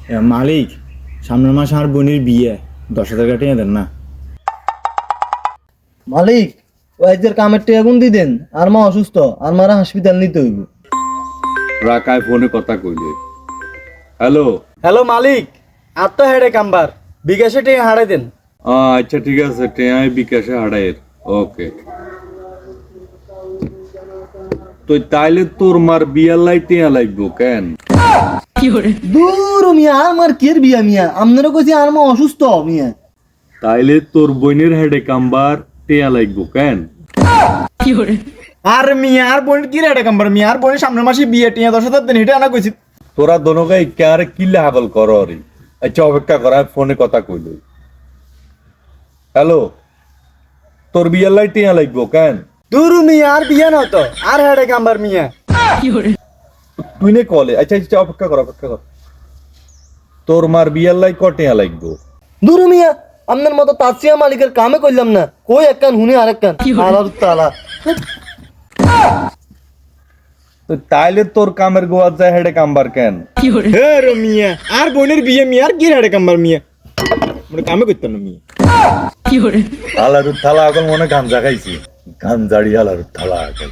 মালিক, সামনের মাসে আমার বোনের বিয়ে, 10,000 টাকা টিয়া দেন না। মালিক ওয়াইজের কামের টেয়া গুন দি দেন, আর মা অসুস্থ, আর মারা হাসপাতাল নিতে হইব। রাকায় ফোনে কথা কইলে। হ্যালো। হ্যালো মালিক, আর তো হেডে কাম্বার বিকাশে টিয়া হারাই দেন। আচ্ছা ঠিক আছে, টেয়াই বিকাশে হাড়াইয়ের। ওকে। তুই তাইলে তোর মার বিয়ার লাই টেয়া লাগবো কেন? দূর মিয়া, আমার কের বিয়া মিয়া, আপনারও কইছি আর মা অসুস্থ মিয়া। তাইলে তোর বোনের হেডে কাম্বার টেয়া লাগবো কেন? আর মিয়া আর বোনের কি রেটে কাম্বার মিয়া, আর বোনের সামনের মাসে বিয়ে, টিয়া 10,000 দেন, এটা আনা কইছি। তোরা দনগাই কারে কিল্লা হাবল কর রে। আচ্ছা অপেক্ষা করা, ফোনে কথা কইল। হ্যালো, তোর বিয়ার লাই টেয়া লাগবো কেন? দূর মিয়া, আর বিয়া না তো, আর হেডে কাম্বার মিয়া। তুই নে কলে। আচ্ছা আচ্ছা অপেক্ষা কর, অপেক্ষা কর। তোর মার বিয়ার লাই কটিয়া লাগবো? দূর মিয়া, আপনার মতো তাসিয়া মালিকের কামে করলাম না, কই এক কান হুনি আর এক কান। আলার তালা। তো তাইলে তোর কামের গোয়া যায় হেডে কাম্বার কেন? হ্যাঁ রে মিয়া, আর বোনের বিয়ে মিয়া, আর কি রেটে কাম্বার মিয়া, মানে কামে করতেন না মিয়া। আলারু থালা এখন মনে গাঞ্জা খাইছি, গাঞ্জাড়ি আলারু থালা এখন।